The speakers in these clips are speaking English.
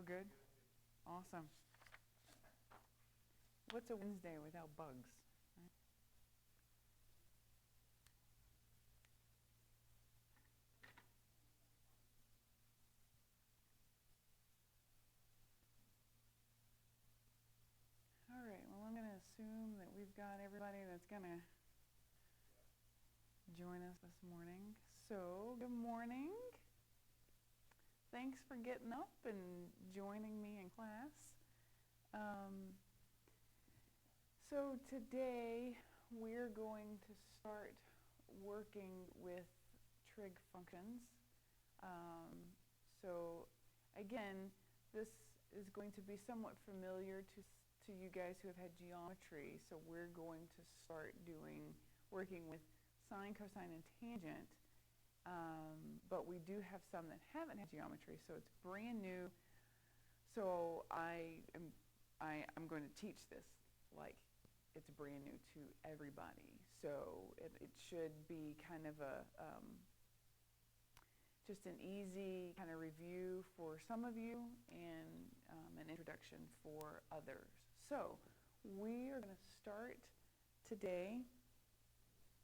We're good? Awesome. What's a Wednesday without bugs? Right? All right, well, I'm going to assume that we've got everybody that's going to join us this morning. So, good morning. Thanks for getting up and joining me in class. So today we're going to start working with trig functions. So again, this is going to be somewhat familiar to you guys who have had geometry. So we're going to start working with sine, cosine, and tangent. But we do have some that haven't had geometry, so it's brand new. So I'm going to teach this like it's brand new to everybody. So it should be kind of just an easy kind of review for some of you and an introduction for others. So we are going to start today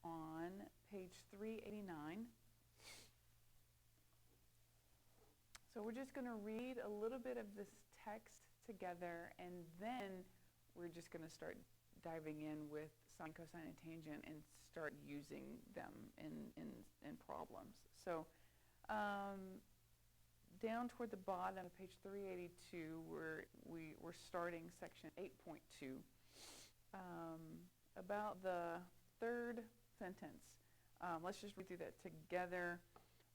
on page 389. So we're just going to read a little bit of this text together, and then we're just going to start diving in with sine, cosine, and tangent and start using them in problems. So down toward the bottom of page 382, we're starting section 8.2 about the third sentence. Let's just read through that together.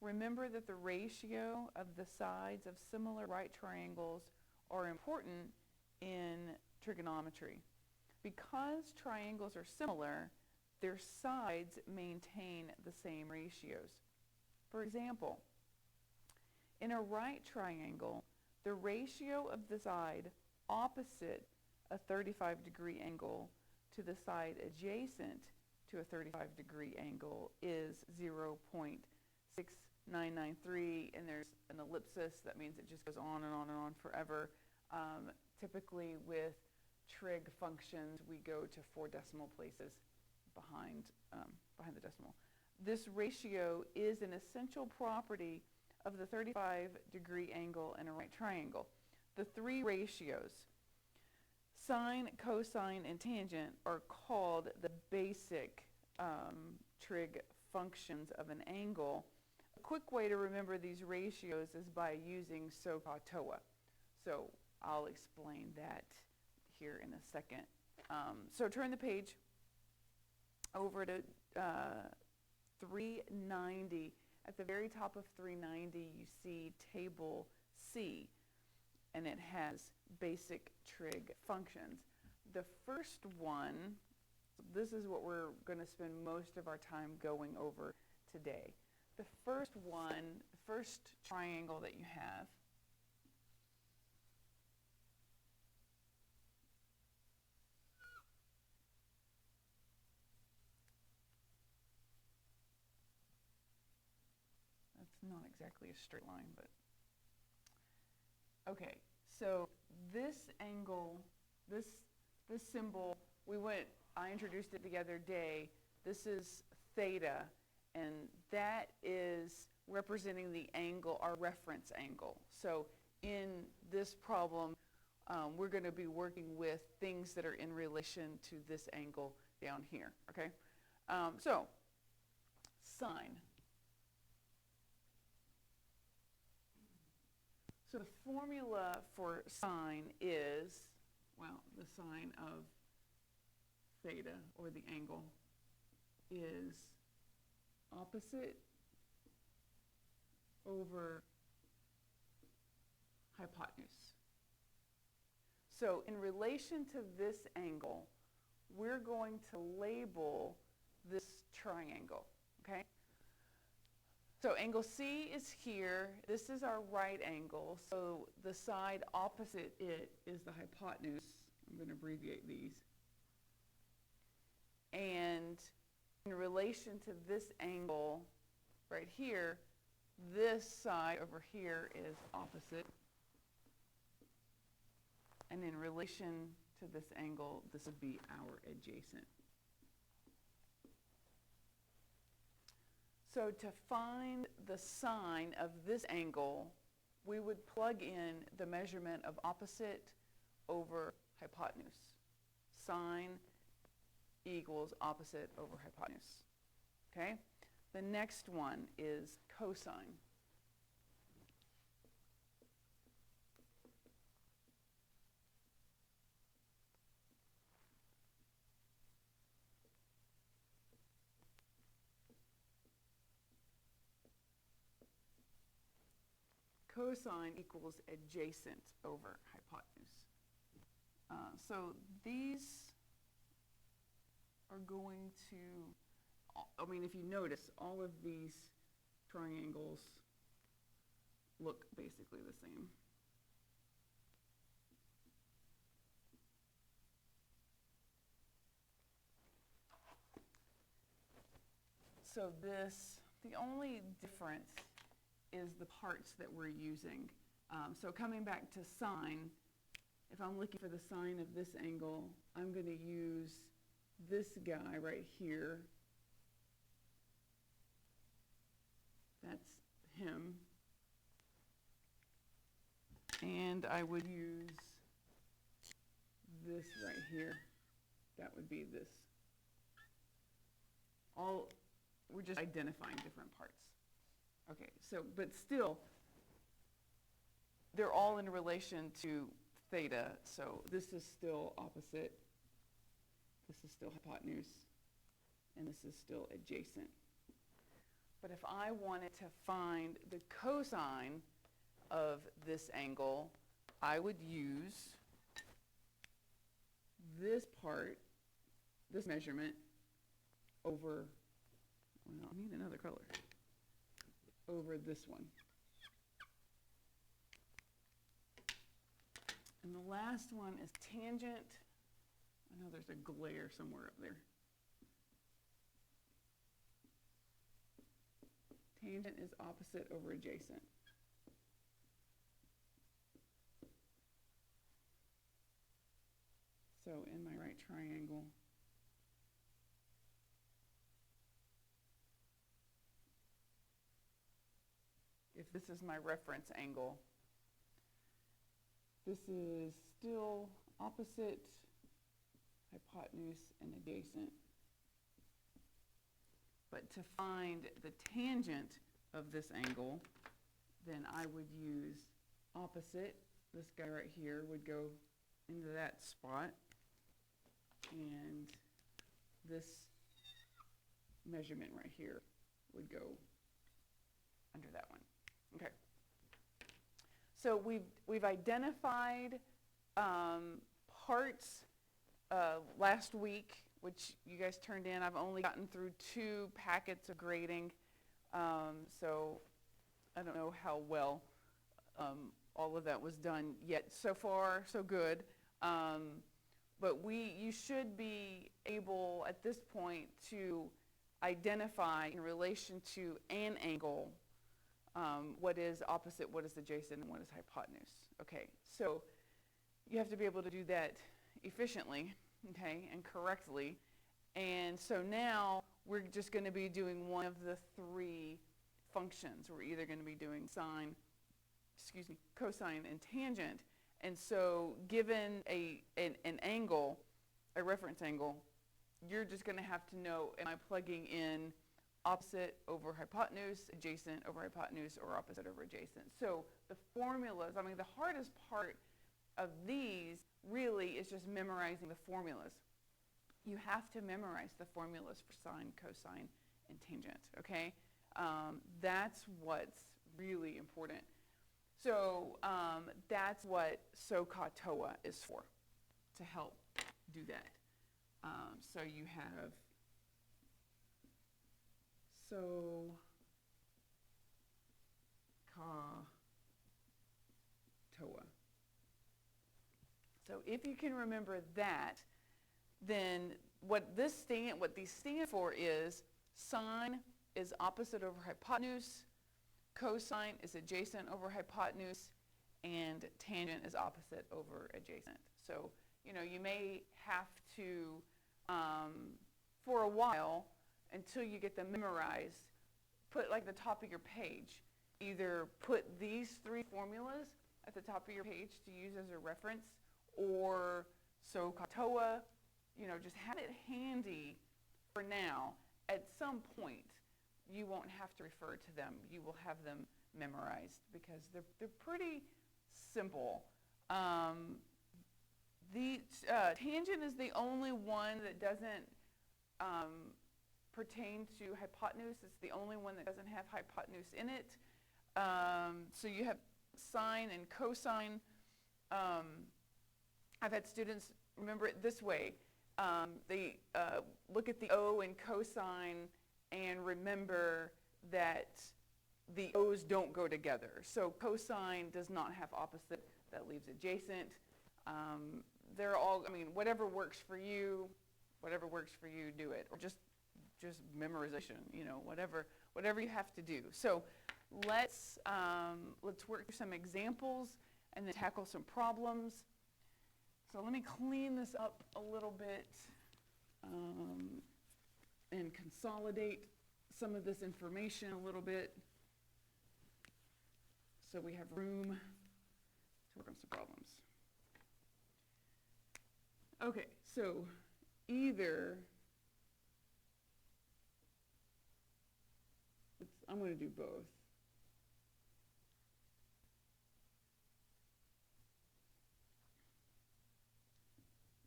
Remember that the ratio of the sides of similar right triangles are important in trigonometry. Because triangles are similar, their sides maintain the same ratios. For example, in a right triangle, the ratio of the side opposite a 35-degree angle to the side adjacent to a 35-degree angle is 0.6993, and there's an ellipsis. That means it just goes on and on and on forever. Typically with trig functions, we go to 4 decimal places behind the decimal. This ratio is an essential property of the 35-degree angle in a right triangle. The three ratios, sine, cosine, and tangent, are called the basic trig functions of an angle. A quick way to remember these ratios is by using SOHCAHTOA. So I'll explain that here in a second. So turn the page over to 390. At the very top of 390, you see table C, and it has basic trig functions. The first one, this is what we're going to spend most of our time going over today. The first one, the first triangle that you have, that's not exactly a straight line, but okay. So this angle, this symbol, I introduced it the other day. This is theta, and that is representing the angle, our reference angle. So in this problem, we're going to be working with things that are in relation to this angle down here, okay? So sine. So the formula for sine is, well, the sine of theta, or the angle, is opposite over hypotenuse. So in relation to this angle, we're going to label this triangle, okay? So angle C is here. This is our right angle. So the side opposite it is the hypotenuse. I'm going to abbreviate these. And in relation to this angle right here, this side over here is opposite. And in relation to this angle, this would be our adjacent. So to find the sine of this angle, we would plug in the measurement of opposite over hypotenuse. Sine equals opposite over hypotenuse. Okay? The next one is cosine. Cosine equals adjacent over hypotenuse. So these are going to, I mean, if you notice, all of these triangles look basically the same. So the only difference is the parts that we're using. So coming back to sine, if I'm looking for the sine of this angle, I'm going to use this guy right here. That's him. And I would use this right here. That would be this. We're just identifying different parts. Okay, so, but still, they're all in relation to theta, so this is still opposite, this is still hypotenuse, and this is still adjacent. But if I wanted to find the cosine of this angle, I would use this part, this measurement, over, well, I need another color, over this one. And the last one is tangent. I know there's a glare somewhere up there. Tangent is opposite over adjacent. So in my right triangle, if this is my reference angle, this is still opposite, hypotenuse, and adjacent. But to find the tangent of this angle, then I would use opposite. This guy right here would go into that spot, and this measurement right here would go under that one. Okay. So we've identified parts last week, which you guys turned in. I've only gotten through 2 packets of grading, so I don't know how well all of that was done yet. So far, so good. But you should be able at this point to identify in relation to an angle what is opposite, what is adjacent, and what is hypotenuse. Okay, so you have to be able to do that efficiently, okay, and correctly. And so now we're just going to be doing one of the 3 functions. We're either going to be doing cosine and tangent. And so given an angle, a reference angle, you're just going to have to know, am I plugging in opposite over hypotenuse, adjacent over hypotenuse, or opposite over adjacent? So the formulas, I mean, the hardest part of these really is just memorizing the formulas. You have to memorize the formulas for sine, cosine, and tangent, okay? That's what's really important. So that's what SOHCAHTOA is for, to help do that. So you have SOHCAHTOA. So if you can remember that, then what these stand for is sine is opposite over hypotenuse, cosine is adjacent over hypotenuse, and tangent is opposite over adjacent. So, you may have to, for a while, until you get them memorized, put like the top of your page. Either put these three formulas at the top of your page to use as a reference, or SOHCAHTOA, just have it handy for now. At some point, you won't have to refer to them. You will have them memorized because they're pretty simple. The tangent is the only one that doesn't pertain to hypotenuse. It's the only one that doesn't have hypotenuse in it. So you have sine and cosine. I've had students remember it this way. They look at the O in cosine and remember that the O's don't go together. So cosine does not have opposite. That leaves adjacent. They're all, whatever works for you, do it. Or just memorization, whatever you have to do. So let's work through some examples and then tackle some problems. So let me clean this up a little bit and consolidate some of this information a little bit so we have room to work on some problems. Okay, so either, I'm going to do both.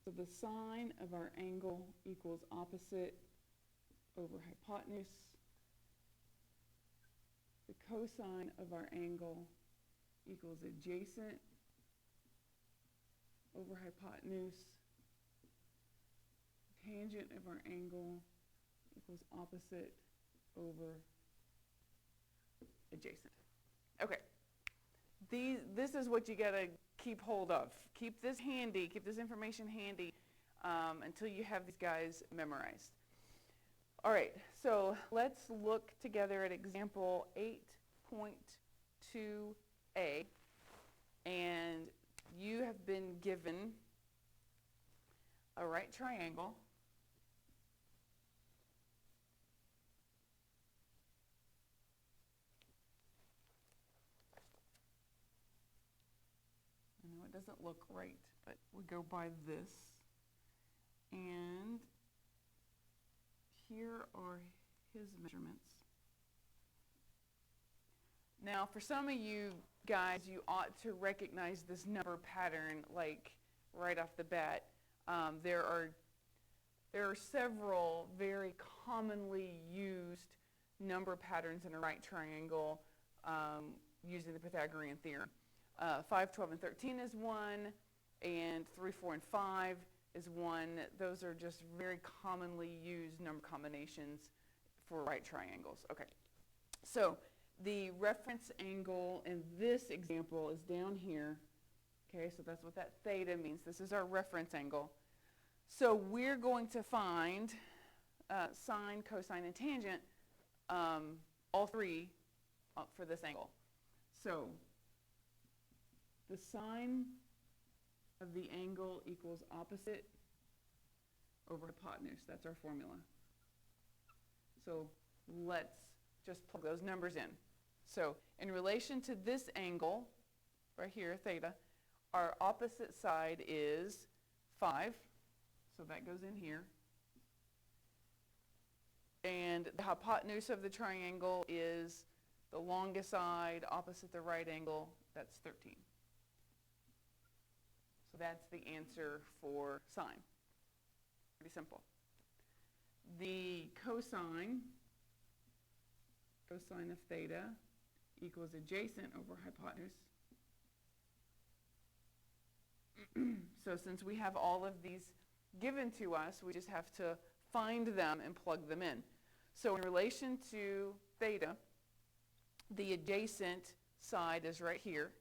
So the sine of our angle equals opposite over hypotenuse. The cosine of our angle equals adjacent over hypotenuse. Tangent of our angle equals opposite over adjacent. Okay. This is what you got to keep hold of. Keep this handy, keep this information handy until you have these guys memorized. All right, so let's look together at example 8.2a. And you have been given a right triangle. I know it doesn't look right, but we go by this. And here are his measurements. Now, for some of you guys, you ought to recognize this number pattern like right off the bat. There are several very commonly used number patterns in a right triangle using the Pythagorean theorem. 5, 12, and 13 is one, and 3, 4, and 5 is one. Those are just very commonly used number combinations for right triangles. Okay, so the reference angle in this example is down here. Okay, so that's what that theta means. This is our reference angle. So we're going to find sine, cosine, and tangent, all three for this angle. So the sine of the angle equals opposite over hypotenuse. That's our formula. So let's just plug those numbers in. So in relation to this angle, right here, theta, our opposite side is 5. So that goes in here. And the hypotenuse of the triangle is the longest side opposite the right angle. That's 13. So that's the answer for sine. Pretty simple. The cosine of theta equals adjacent over hypotenuse. So since we have all of these given to us, we just have to find them and plug them in. So in relation to theta, the adjacent side is right here.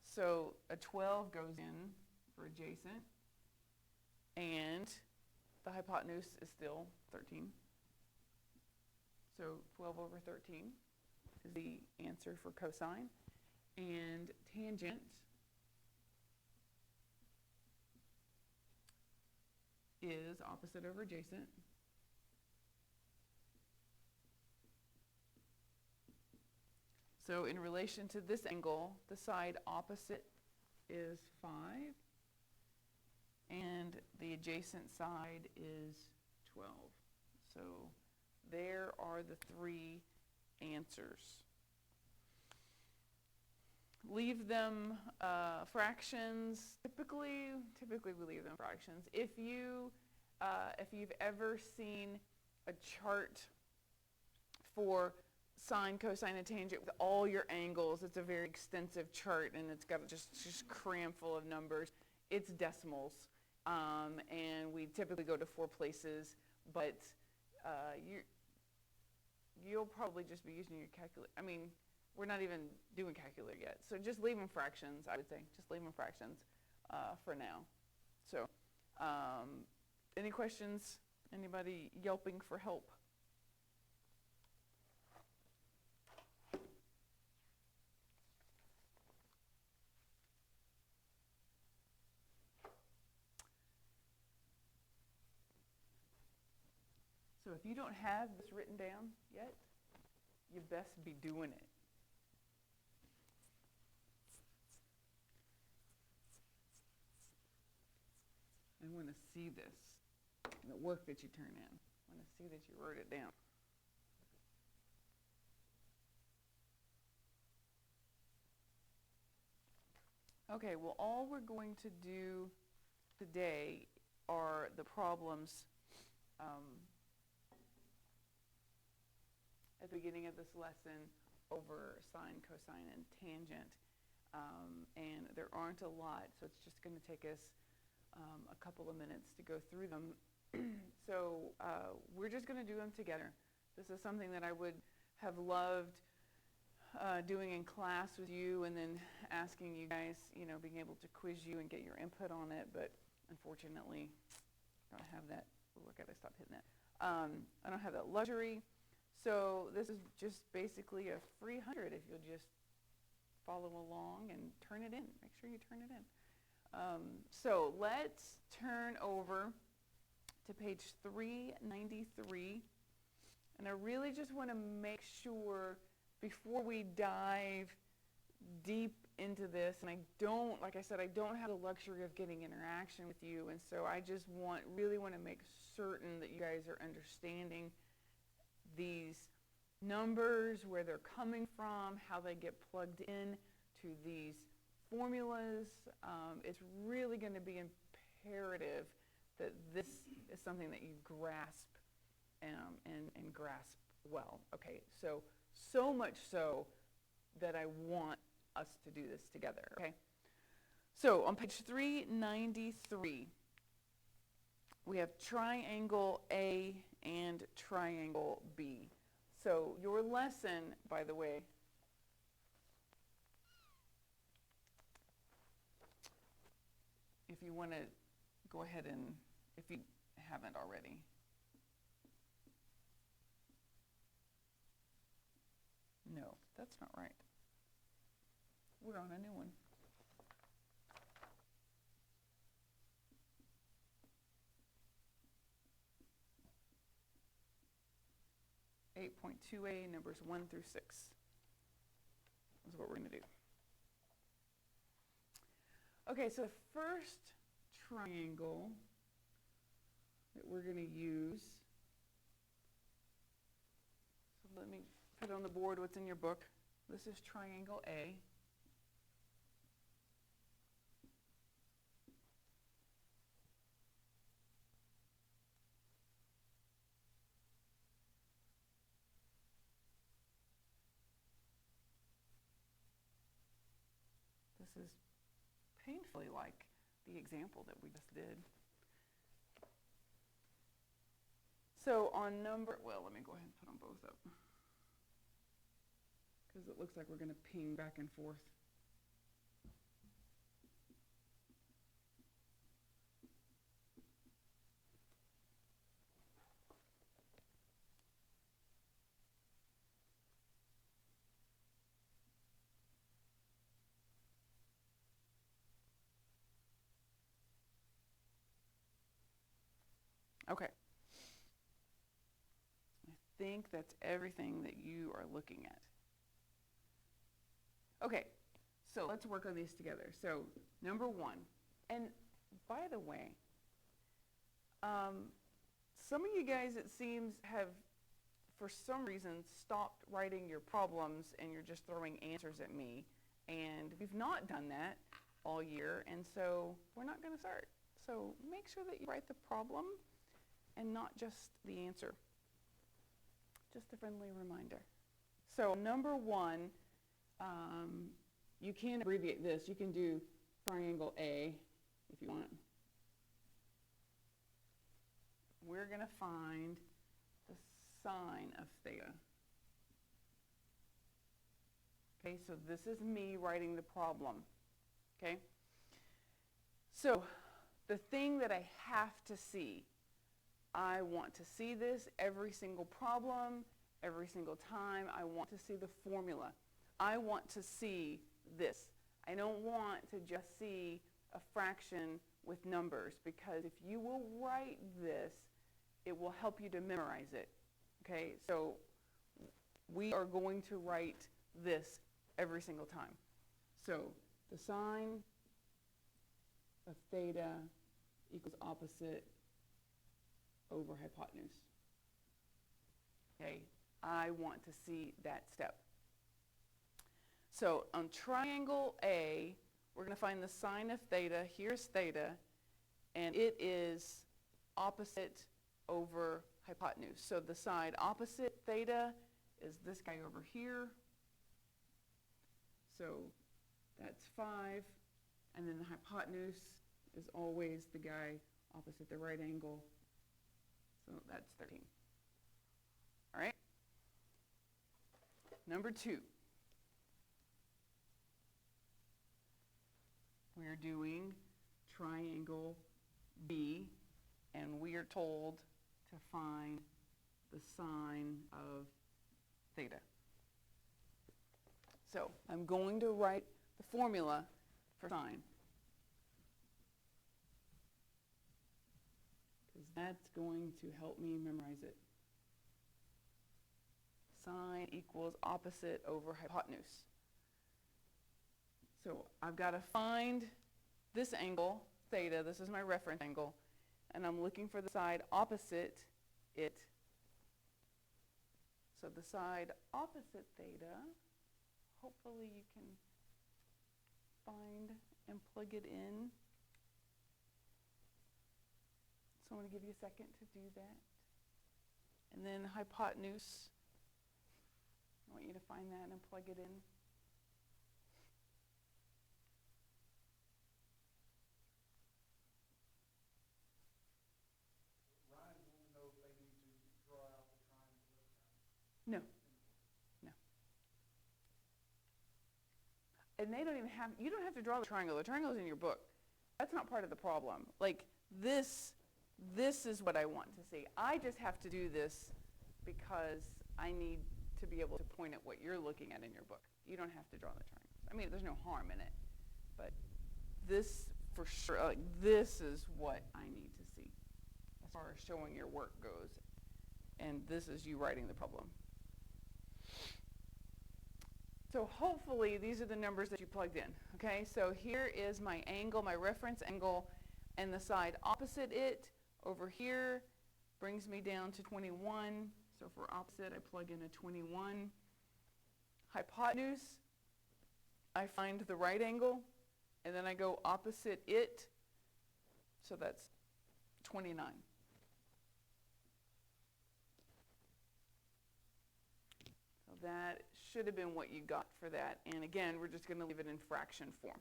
So a 12 goes in for adjacent, and the hypotenuse is still 13. So 12 over 13 is the answer for cosine. And tangent is opposite over adjacent. So in relation to this angle, the side opposite is 5, and the adjacent side is 12. So there are the 3 answers. Leave them fractions. Typically we leave them fractions. If you've ever seen a chart for sine, cosine, and tangent with all your angles, it's a very extensive chart, and it's got just cram full of numbers. It's decimals, and we typically go to 4 places, but you'll probably just be using your calculator. I mean, we're not even doing calculator yet, so just leave them fractions, I would say. Just leave them fractions for now. So, any questions? Anybody yelping for help? So if you don't have this written down yet, you best be doing it. I want to see this, the work that you turn in. I want to see that you wrote it down. Okay, well, all we're going to do today are the problems at the beginning of this lesson over sine, cosine, and tangent. And there aren't a lot, so it's just going to take us a couple of minutes to go through them. So we're just going to do them together. This is something that I would have loved doing in class with you, and then asking you guys, being able to quiz you and get your input on it, but unfortunately, I don't have that. Ooh, I gotta stop hitting that. I don't have that luxury. So this is just basically a free 100 if you'll just follow along and turn it in. Make sure you turn it in. So let's turn over to page 393. And I really just want to make sure before we dive deep into this, and like I said, I don't have the luxury of getting interaction with you, and so I just really want to make certain that you guys are understanding these numbers, where they're coming from, how they get plugged in to these formulas. It's really going to be imperative that this is something that you grasp and grasp well. Okay, so much so that I want us to do this together. Okay, so on page 393, we have triangle A and triangle B. So your lesson, by the way, if you want to go ahead and, if you haven't already, no, that's not right. We're on a new one. (8.2a) numbers 1 through 6 is what we're going to do. Okay, so the first triangle that we're going to use, so let me put on the board what's in your book. This is triangle A. This is painfully like the example that we just did. So on let me go ahead and put on both up, because it looks like we're going to ping back and forth. Okay. I think that's everything that you are looking at. Okay, so let's work on these together. So number one, and by the way, some of you guys, it seems, have, for some reason, stopped writing your problems and you're just throwing answers at me. And we've not done that all year, and so we're not going to start. So make sure that you write the problem and not just the answer. Just a friendly reminder. So number one, you can abbreviate this. You can do triangle A if you want. We're going to find the sine of theta. Okay, so this is me writing the problem. Okay? So the thing that I have to see, I want to see this every single problem, every single time. I want to see the formula. I want to see this. I don't want to just see a fraction with numbers, because if you will write this, it will help you to memorize it. Okay, so we are going to write this every single time. So the sine of theta equals opposite over hypotenuse. Okay, I want to see that step. So on triangle A, we're going to find the sine of theta. Here's theta, and it is opposite over hypotenuse. So the side opposite theta is this guy over here. So that's 5, and then the hypotenuse is always the guy opposite the right angle. So that's 13. All right? Number 2. We're doing triangle B, and we are told to find the sine of theta. So I'm going to write the formula for sine, because that's going to help me memorize it. Sine equals opposite over hypotenuse. So I've got to find this angle, theta. This is my reference angle. And I'm looking for the side opposite it. So the side opposite theta, hopefully you can find and plug it in. So I'm going to give you a second to do that. And then hypotenuse, I want you to find that and plug it in. No. And they don't even have, you don't have to draw the triangle. The triangle is in your book. That's not part of the problem. Like this is what I want to see. I just have to do this because I need to be able to point at what you're looking at in your book. You don't have to draw the triangles. I mean, there's no harm in it. But this, for sure, like this is what I need to see as far as showing your work goes. And this is you writing the problem. So hopefully these are the numbers that you plugged in. Okay, so here is my angle, my reference angle, and the side opposite it over here brings me down to 21. So for opposite, I plug in a 21. Hypotenuse, I find the right angle, and then I go opposite it. So that's 29. So that should have been what you got for that. And again, we're just going to leave it in fraction form.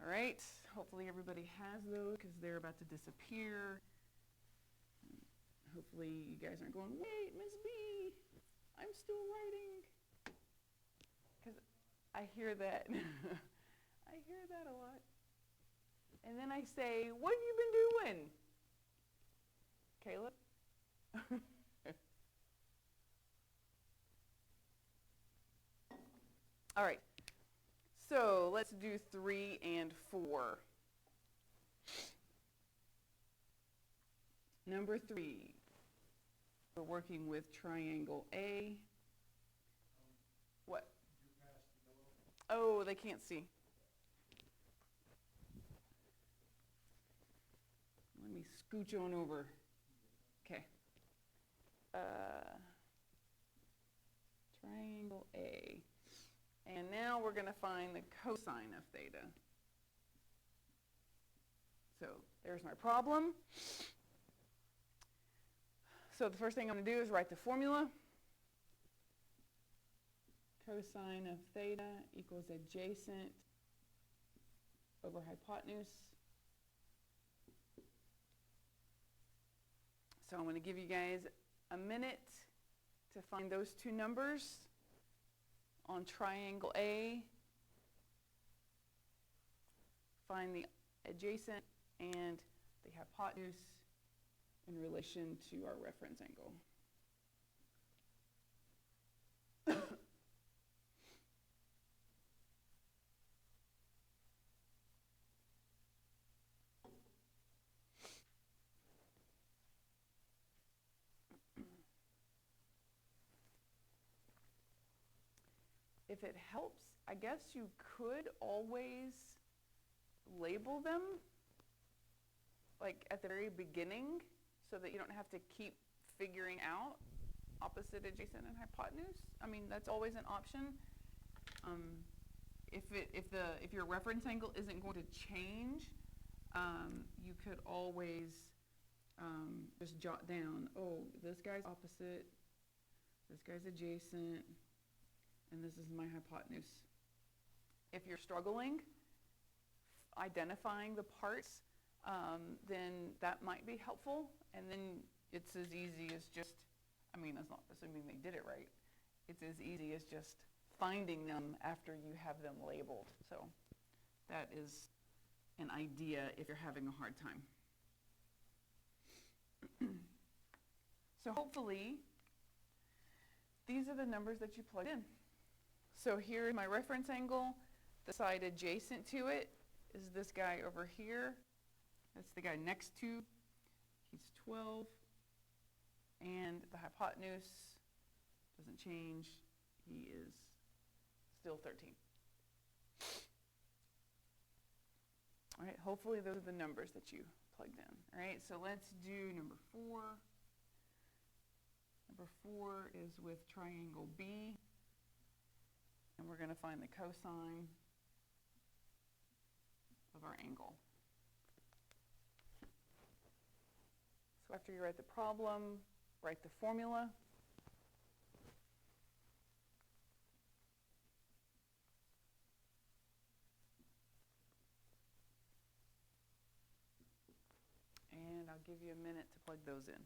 All right, hopefully everybody has those because they're about to disappear. Hopefully you guys aren't going, wait, Ms. B, I'm still writing. Because I hear that. I hear that a lot. And then I say, what have you been doing? Caleb? All right, so let's do 3 and 4. Number 3, we're working with triangle A. What? Oh, they can't see. Let me scooch on over. Okay. Triangle A. And now we're going to find the cosine of theta. So there's my problem. So the first thing I'm going to do is write the formula. Cosine of theta equals adjacent over hypotenuse. So I'm going to give you guys a minute to find those two numbers on triangle A. Find the adjacent and the hypotenuse in relation to our reference angle. If it helps, I guess you could always label them like at the very beginning so that you don't have to keep figuring out opposite, adjacent, and hypotenuse. I mean, that's always an option. If your reference angle isn't going to change, you could always just jot down, oh, this guy's opposite, this guy's adjacent, and this is my hypotenuse. If you're struggling identifying the parts, then that might be helpful. And then it's as easy as just, I mean, that's not assuming they did it right. It's as easy as just finding them after you have them labeled. So that is an idea if you're having a hard time. So hopefully, these are the numbers that you plugged in. So here's my reference angle. The side adjacent to it is this guy over here. That's the guy next to. He's 12. And the hypotenuse doesn't change. He is still 13. All right, hopefully those are the numbers that you plugged in. All right, so let's do number 4. Number 4 is with triangle B. And we're going to find the cosine of our angle. So after you write the problem, write the formula. And I'll give you a minute to plug those in.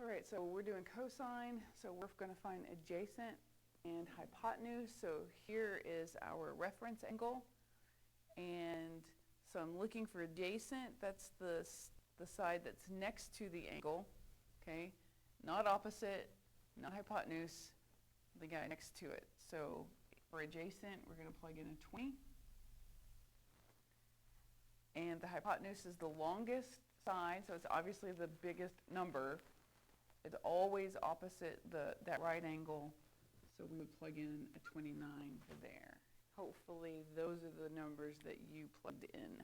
All right, so we're doing cosine, so we're going to find adjacent and hypotenuse. So here is our reference angle, and so I'm looking for adjacent. That's the side that's next to the angle, okay? Not opposite, not hypotenuse, the guy next to it. So for adjacent, we're going to plug in a 20. And the hypotenuse is the longest side, so it's obviously the biggest number. It's always opposite that right angle, so we would plug in a 29 there. Hopefully those are the numbers that you plugged in.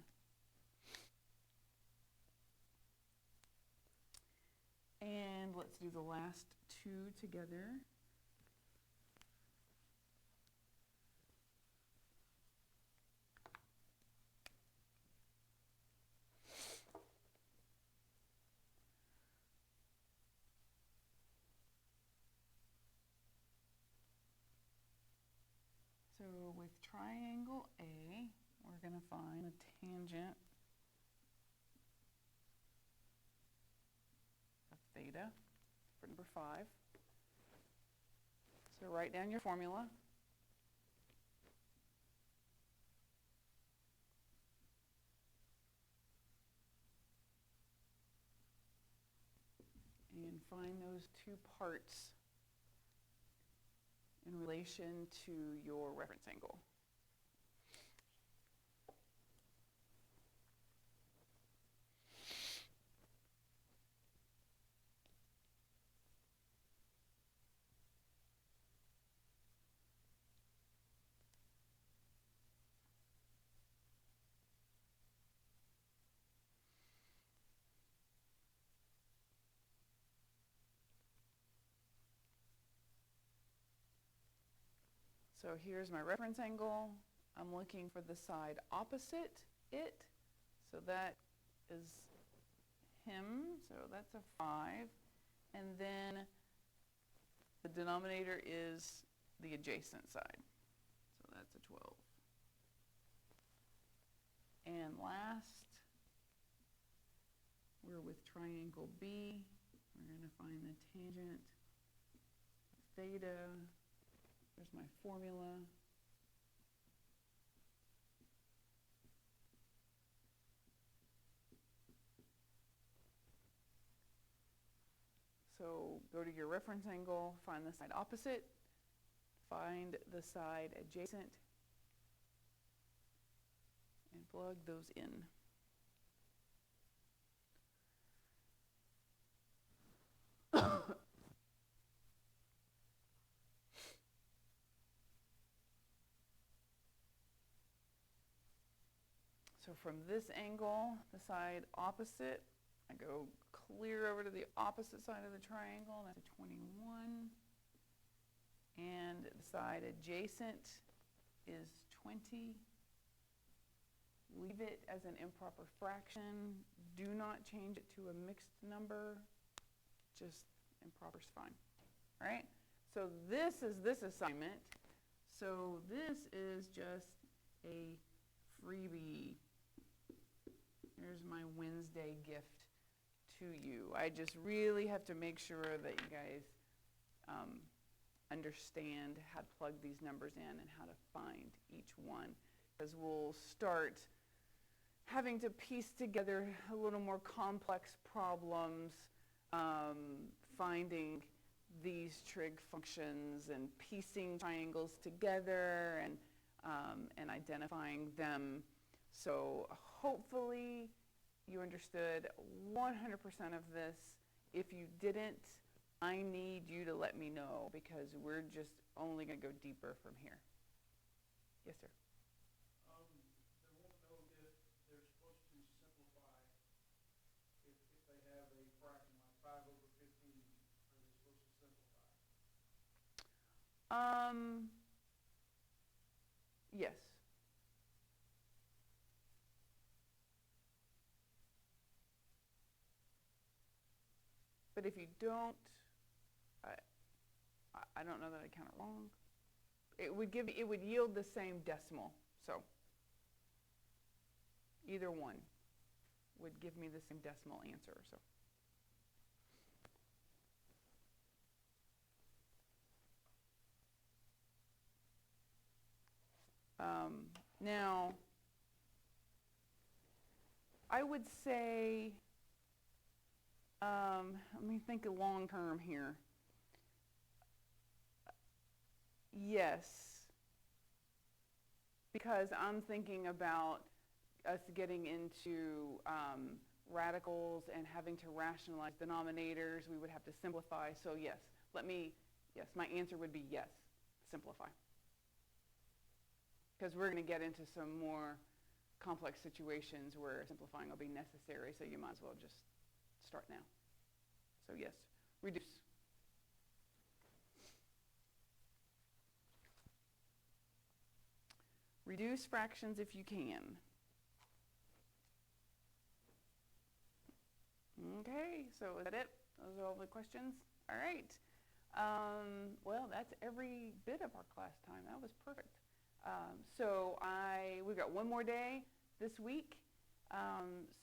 And let's do the last two together. So with triangle A, we're going to find the tangent theta for number 5. So write down your formula. And find those two parts in relation to your reference angle. So here's my reference angle. I'm looking for the side opposite it. So that is him. So that's a 5. And then the denominator is the adjacent side. So that's a 12. And last, we're with triangle B. We're going to find the tangent theta. There's my formula. So go to your reference angle, find the side opposite, find the side adjacent, and plug those in. So from this angle, the side opposite, I go clear over to the opposite side of the triangle, that's a 21. And the side adjacent is 20. Leave it as an improper fraction. Do not change it to a mixed number. Just improper is fine. All right? So this is this assignment. So this is just a freebie. Here's my Wednesday gift to you. I just really have to make sure that you guys understand how to plug these numbers in and how to find each one, because we'll start having to piece together a little more complex problems, finding these trig functions and piecing triangles together and identifying them. So hopefully you understood 100% of this. If you didn't, I need you to let me know, because we're just only going to go deeper from here. Yes, sir? They won't know if they're supposed to simplify if they have a fraction like 5 over 15. Are they supposed to simplify? Yes. But if you don't, I don't know that I count it wrong. It would yield the same decimal. So either one would give me the same decimal answer. So now I would say, let me think long term here. Yes, because I'm thinking about us getting into radicals and having to rationalize denominators. We would have to simplify. So yes, yes, my answer would be yes, simplify. Because we're going to get into some more complex situations where simplifying will be necessary, so you might as well just start now. So yes, reduce. Reduce fractions if you can. Okay, so is that it? Those are all the questions? All right. Well, that's every bit of our class time. That was perfect. So we've got one more day this week.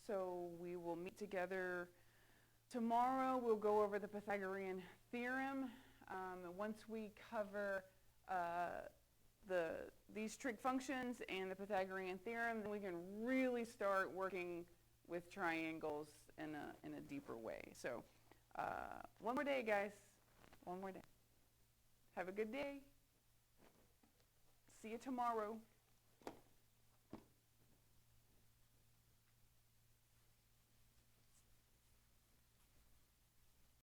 So we will meet together Tomorrow we'll go over the Pythagorean theorem. Once we cover these trig functions and the Pythagorean theorem, then we can really start working with triangles in a deeper way. So one more day, guys. One more day. Have a good day. See you tomorrow.